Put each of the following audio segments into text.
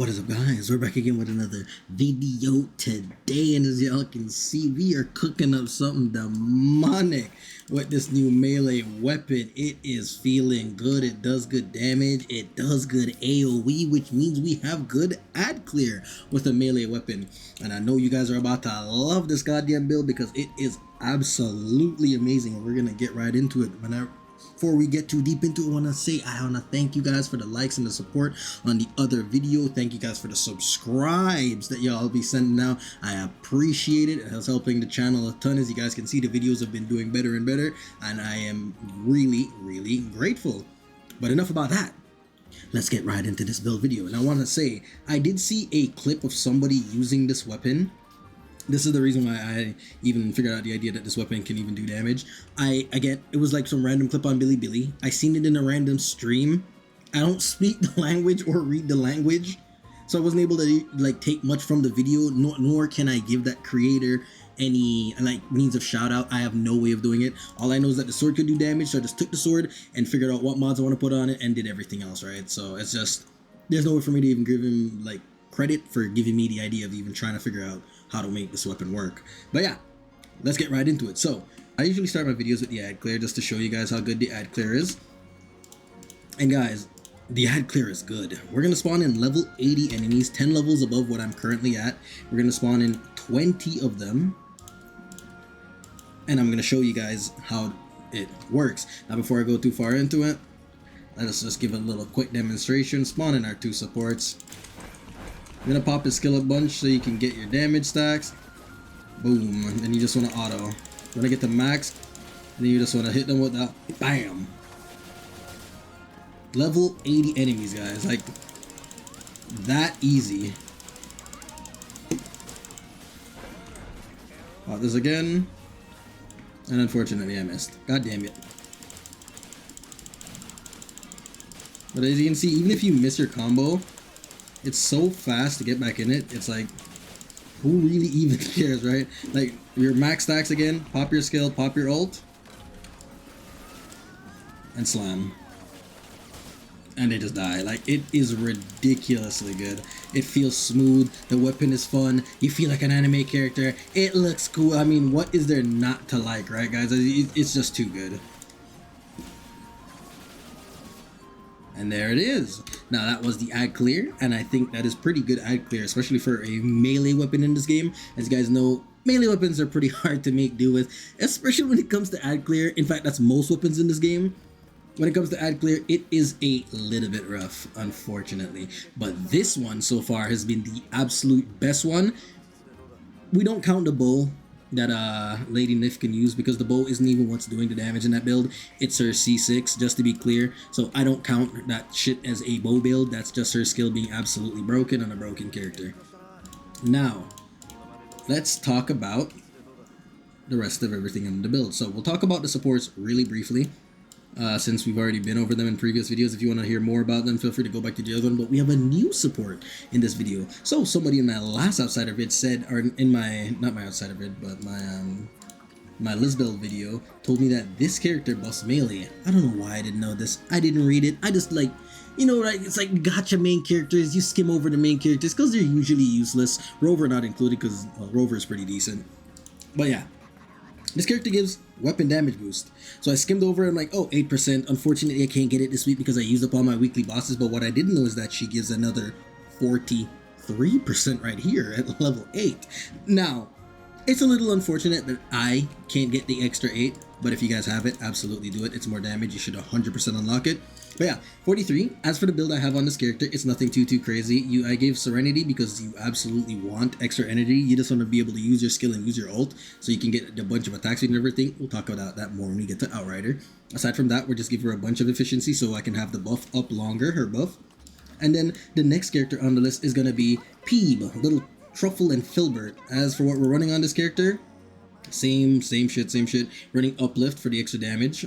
What is up, guys? We're back again with another video today, and as y'all can see, we are cooking up something demonic with this new melee weapon. It is feeling good. It does good damage. It does good AoE, which means we have good ad clear with a melee weapon. And I know you guys are about to love this goddamn build because it is absolutely amazing. We're gonna get right into it. Before we get too deep into it, I want to thank you guys for the likes and the support on the other video. Thank you guys for the subscribes that y'all be sending out. I appreciate it. It's helping the channel a ton. As you guys can see, the videos have been doing better and better, and I am really grateful. But enough about that. Let's get right into this build video. And I want to say, I did see a clip of somebody using this weapon. This is the reason why I even figured out the idea that this weapon can even do damage. Again, it was like some random clip on Bilibili. I seen it in a random stream. I don't speak the language or read the language, so I wasn't able to like take much from the video, nor can I give that creator any like means of shout out. I have no way of doing it. All I know is that the sword could do damage, so I just took the sword and figured out what mods I want to put on it and did everything else, right? So it's just, there's no way for me to even give him like credit for giving me the idea of even trying to figure out how to make this weapon work. But yeah, let's get right into it. So I usually start my videos with the ad clear just to show you guys how good the ad clear is. And guys, the ad clear is good. We're gonna spawn in level 80 enemies, 10 levels above what I'm currently at. We're gonna spawn in 20 of them, and I'm gonna show you guys how it works. Now before I go too far into it, let us just give a little quick demonstration. Spawn in our 2 supports. I'm gonna pop his skill a bunch so you can get your damage stacks. Boom. And then you just want to auto. You want to get to max, and then you just want to hit them with that. Bam. Level 80 enemies, guys. Like, that easy. Pop this again. And unfortunately, I missed. God damn it. But as you can see, even if you miss your combo, it's so fast to get back in it. It's like, who really even cares, right? Like, your max stacks again, pop your skill, pop your ult, and slam. And they just die. Like, it is ridiculously good. It feels smooth. The weapon is fun. You feel like an anime character. It looks cool. I mean, what is there not to like, right, guys? It's just too good. And there it is. Now that was the ad clear, and I think that is pretty good ad clear, especially for a melee weapon in this game. As you guys know, melee weapons are pretty hard to make do with, especially when it comes to ad clear. In fact, that's most weapons in this game. When it comes to ad clear, it is a little bit rough, unfortunately. But this one so far has been the absolute best one. We don't count the bow that Lady Nif can use, because the bow isn't even what's doing the damage in that build. It's her C6, just to be clear. So I don't count that shit as a bow build. That's just her skill being absolutely broken on a broken character. Now, let's talk about the rest of everything in the build. So we'll talk about the supports really briefly, since we've already been over them in previous videos. If you want to hear more about them, feel free to go back to the other one. But we have a new support in this video. So somebody in my last Outsider vid said, or in my, not my Outsider vid, but my Lisbel video, told me that this character buffs melee. I don't know why I didn't know this. I didn't read it. I just, like, you know, right? It's like gotcha main characters. You skim over the main characters because they're usually useless. Rover not included, because Rover is pretty decent. But yeah, this character gives weapon damage boost. So I skimmed over and I'm like, oh, 8%. Unfortunately, I can't get it this week because I used up all my weekly bosses. But what I didn't know is that she gives another 43% right here at level 8. Now, it's a little unfortunate that I can't get the extra 8. But if you guys have it, absolutely do it. It's more damage. You should 100% unlock it. But yeah, 43. As for the build I have on this character, it's nothing too crazy. I gave Serenity because you absolutely want extra energy. You just want to be able to use your skill and use your ult so you can get a bunch of attacks and everything. We'll talk about that more when we get to Outrider. Aside from that, we'll just give her a bunch of efficiency so I can have the buff up longer, her buff. And then the next character on the list is going to be Peeb, little Truffle and Filbert. As for what we're running on this character, same shit. Running Uplift for the extra damage.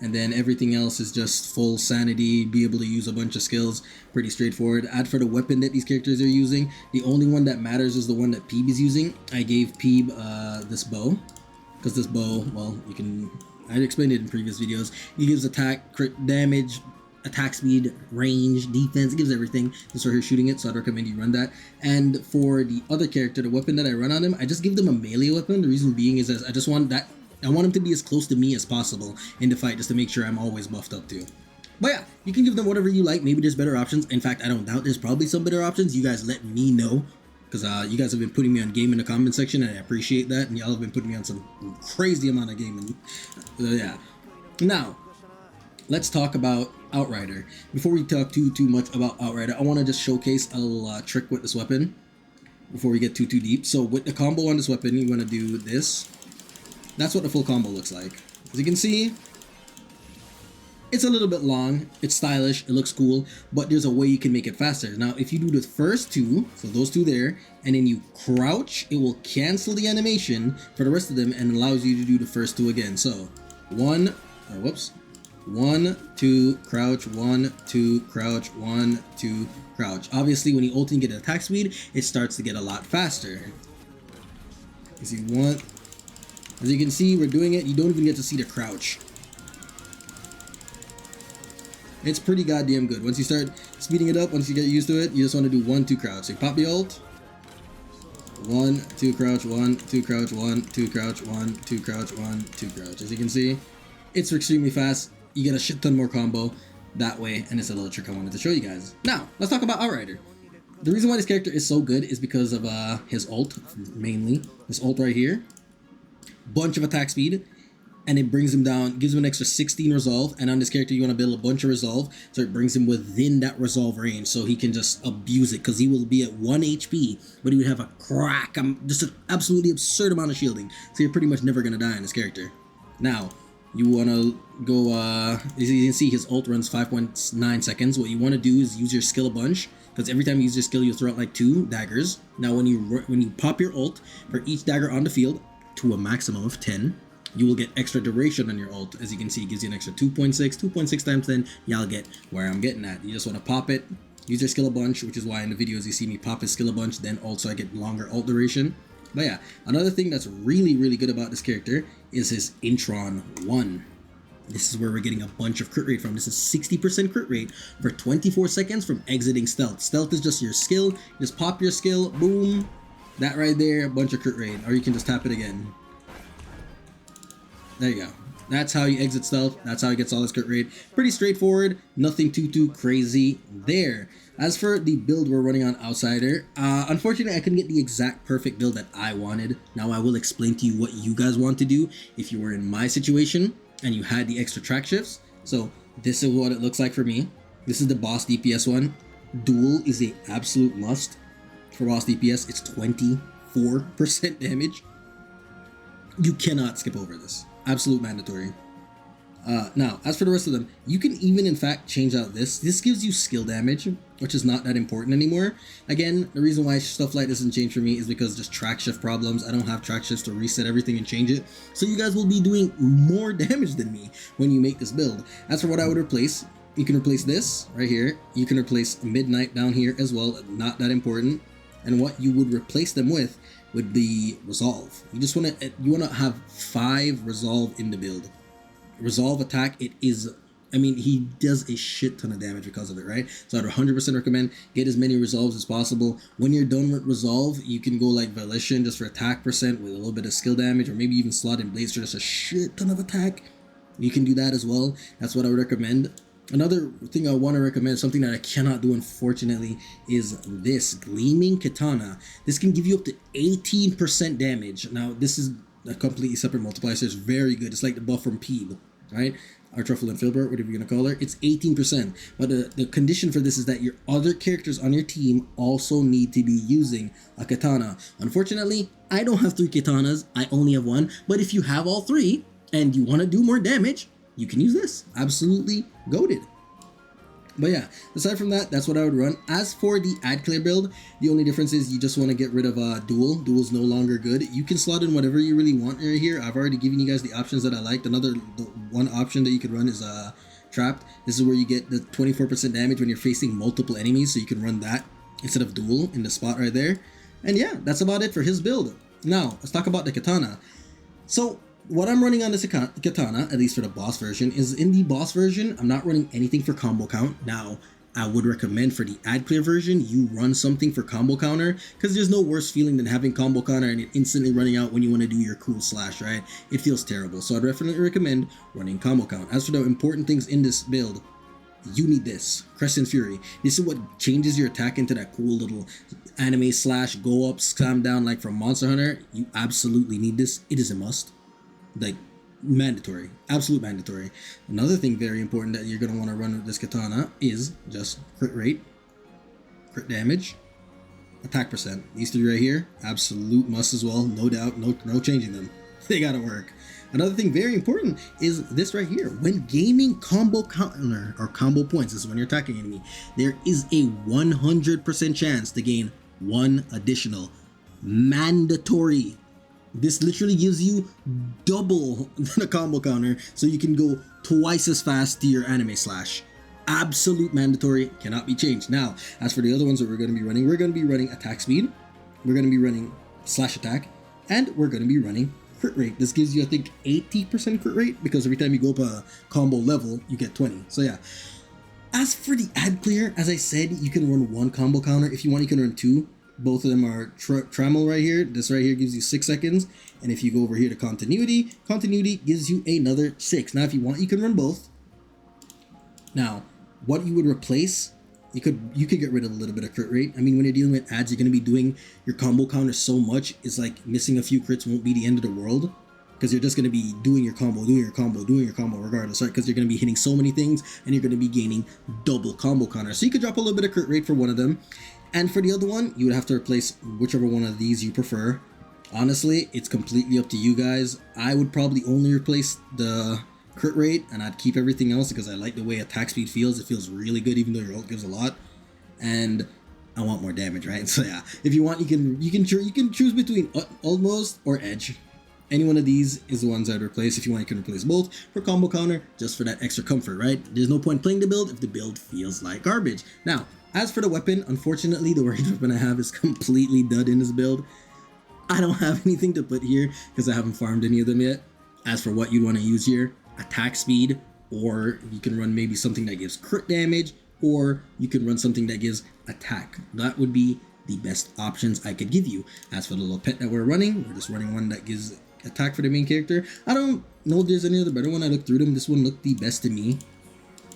And then everything else is just full sanity, be able to use a bunch of skills, pretty straightforward. Add for the weapon that these characters are using. The only one that matters is the one that Peeb is using. I gave Peeb this bow, because this bow, well, I explained it in previous videos. He gives attack, crit damage, attack speed, range, defense. It gives everything. Just right here shooting it, so I'd recommend you run that. And for the other character, the weapon that I run on him, I just give them a melee weapon. The reason being is that I just want that. I want him to be as close to me as possible in the fight, just to make sure I'm always buffed up too. But yeah, you can give them whatever you like. Maybe there's better options. In fact, I don't doubt there's probably some better options. You guys let me know, because you guys have been putting me on game in the comment section, and I appreciate that. And y'all have been putting me on some crazy amount of gaming. Yeah. Now, let's talk about Outrider. Before we talk too much about Outrider, I want to just showcase a little trick with this weapon before we get too deep. So with the combo on this weapon, you want to do this. That's what the full combo looks like. As you can see, it's a little bit long, it's stylish, it looks cool, but there's a way you can make it faster. Now, if you do the first two, so those two there, and then you crouch, it will cancel the animation for the rest of them and allows you to do the first two again. So, 1, 2, crouch, 1, 2, crouch, 1, 2, crouch. Obviously, when you ult and get attack speed, it starts to get a lot faster. You see, as you can see, we're doing it, you don't even get to see the crouch. It's pretty goddamn good. Once you start speeding it up, once you get used to it, you just want to do 1, 2 crouch. So you pop the ult. 1, 2 crouch, 1, 2 crouch, 1, 2 crouch, 1, 2 crouch, 1, 2 crouch. As you can see, it's extremely fast. You get a shit ton more combo that way, and it's a little trick I wanted to show you guys. Now, let's talk about Outrider. The reason why this character is so good is because of his ult, mainly. This ult right here. Bunch of attack speed. And it brings him down, gives him an extra 16 resolve, and on this character you want to build a bunch of resolve, so it brings him within that resolve range, so he can just abuse it, because he will be at 1 HP, but he would have a crack, just an absolutely absurd amount of shielding, so you're pretty much never going to die on this character. Now, you want to go, as you can see, his ult runs 5.9 seconds. What you want to do is use your skill a bunch, because every time you use your skill, you throw out like 2 daggers. Now, when you pop your ult, for each dagger on the field, to a maximum of 10, you will get extra duration on your ult. As you can see, it gives you an extra 2.6 times 10. Y'all get where I'm getting at. You just want to pop it, use your skill a bunch, which is why in the videos you see me pop his skill a bunch, then ult, so I get longer ult duration. But yeah, another thing that's really good about this character is his Intron 1. This is where we're getting a bunch of crit rate from. This is 60% crit rate for 24 seconds from exiting stealth. Stealth is just your skill. You just pop your skill, boom. That right there, a bunch of crit rate. Or you can just tap it again. There you go. That's how you exit stealth. That's how he gets all his crit rate. Pretty straightforward. Nothing too crazy there. As for the build we're running on Outsider, unfortunately I couldn't get the exact perfect build that I wanted. Now I will explain to you what you guys want to do if you were in my situation and you had the extra track shifts. So this is what it looks like for me. This is the boss DPS one. Duel is a absolute must for boss DPS. It's 24% damage. You cannot skip over this. Absolute mandatory. Now, as for the rest of them, you can even in fact change out this. This gives you skill damage, which is not that important anymore. Again, the reason why stuff like this doesn't change for me is because just track shift problems. I don't have track shifts to reset everything and change it. So you guys will be doing more damage than me when you make this build. As for what I would replace, you can replace this right here. You can replace Midnight down here as well. Not that important. And what you would replace them with would be Resolve. You just want to have 5 Resolve in the build. Resolve attack, it is, I mean, he does a shit ton of damage because of it, right? So I'd 100% recommend get as many Resolves as possible. When you're done with Resolve, you can go like Volition just for attack percent with a little bit of skill damage, or maybe even slot in Blaze for just a shit ton of attack. You can do that as well. That's what I would recommend. Another thing I want to recommend, something that I cannot do unfortunately, is this Gleaming Katana. This can give you up to 18% damage. Now this is a completely separate multiplier, so it's very good. It's like the buff from Peeb, right? Or Truffle and Filbert, whatever you're going to call her. It's 18%. But the condition for this is that your other characters on your team also need to be using a katana. Unfortunately, I don't have 3 katanas. I only have 1. But if you have all 3 and you want to do more damage, you can use this. Absolutely goated. But yeah, aside from that, that's what I would run. As for the Ad Clear build, the only difference is you just want to get rid of Duel. Duel's no longer good. You can slot in whatever you really want right here. I've already given you guys the options that I liked. The one option that you could run is Trapped. This is where you get the 24% damage when you're facing multiple enemies, so you can run that instead of Duel in the spot right there. And yeah, that's about it for his build. Now, let's talk about the katana. So, what I'm running on this katana, at least for the boss version, is in the boss version, I'm not running anything for combo count. Now, I would recommend for the ad clear version, you run something for combo counter, because there's no worse feeling than having combo counter and it instantly running out when you want to do your cool slash, right? It feels terrible. So I'd definitely recommend running combo count. As for the important things in this build, you need this Crescent Fury. This is what changes your attack into that cool little anime slash go up, slam down like from Monster Hunter. You absolutely need this. It is a must. Like, mandatory, absolute mandatory. Another thing very important that you're going to want to run with this katana is just crit rate, crit damage, attack percent. These three right here, absolute must as well, no doubt, no changing them. They gotta work. Another thing very important is this right here. When gaining combo counter or combo points, this is when you're attacking enemy, there is a 100% chance to gain one additional mandatory. This literally gives you double the combo counter, so you can go twice as fast to your anime slash. Absolute mandatory, cannot be changed. Now, as for the other ones that we're going to be running attack speed, we're going to be running slash attack, and we're going to be running crit rate. This gives you, I think, 80% crit rate, because every time you go up a combo level, you get 20. So yeah. As for the ad clear, as I said, you can run one combo counter. If you want, you can run two. Both of them are trammel right here. This right here gives you 6 seconds. And if you go over here to continuity gives you another 6. Now, if you want, you can run both. Now, what you would replace, you could get rid of a little bit of crit rate. I mean, when you're dealing with ads, you're going to be doing your combo counter so much. It's like missing a few crits won't be the end of the world, because you're just going to be doing your combo regardless, right? Because you're going to be hitting so many things and you're going to be gaining double combo counter. So you could drop a little bit of crit rate for one of them. And for the other one, you would have to replace whichever one of these you prefer. Honestly, it's completely up to you guys. I would probably only replace the crit rate, and I'd keep everything else because I like the way attack speed feels. It feels really good, even though your ult gives a lot. And I want more damage, right? So yeah, if you want, you can choose between almost or edge. Any one of these is the ones I'd replace. If you want, you can replace both for combo counter, just for that extra comfort, right? There's no point playing the build if the build feels like garbage. Now, as for the weapon, unfortunately, the ranged weapon I have is completely dud in this build. I don't have anything to put here because I haven't farmed any of them yet. As for what you'd want to use here, attack speed, or you can run maybe something that gives crit damage, or you can run something that gives attack. That would be the best options I could give you. As for the little pet that we're just running one that gives attack for the main character. I don't know if there's any other better one. I looked through them. This one looked the best to me.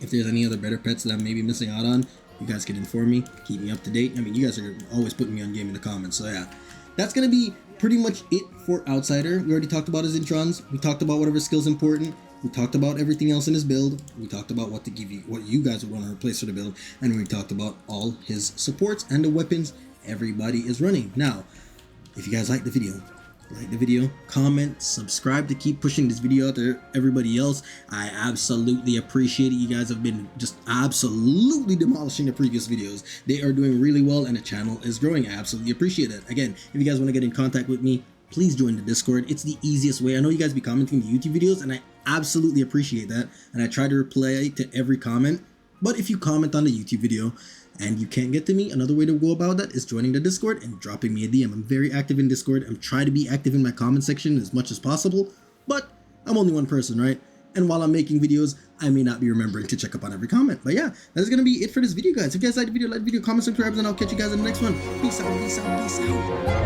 If there's any other better pets that I'm maybe missing out on, you guys can inform me, keep me up to date. I mean, you guys are always putting me on game in the comments, so yeah. That's gonna be pretty much it for Outsider. We already talked about his introns. We talked about whatever skill's important. We talked about everything else in his build. We talked about what you guys would want to replace for the build, and we talked about all his supports and the weapons everybody is running. Now, if you guys like the video, comment, subscribe to keep pushing this video out to everybody else. I absolutely appreciate it. You guys have been just absolutely demolishing the previous videos. They are doing really well and the channel is growing. I absolutely appreciate it. Again, if you guys want to get in contact with me, please join the Discord. It's the easiest way. I know you guys be commenting the YouTube videos, and I absolutely appreciate that, and I try to reply to every comment. But if you comment on the YouTube video and you can't get to me, another way to go about that is joining the Discord and dropping me a DM. I'm very active in Discord. I'm trying to be active in my comment section as much as possible, but I'm only one person, right? And while I'm making videos, I may not be remembering to check up on every comment. But yeah, that's going to be it for this video, guys. If you guys like the video, comment, subscribe, and I'll catch you guys in the next one. Peace out, peace out, peace out.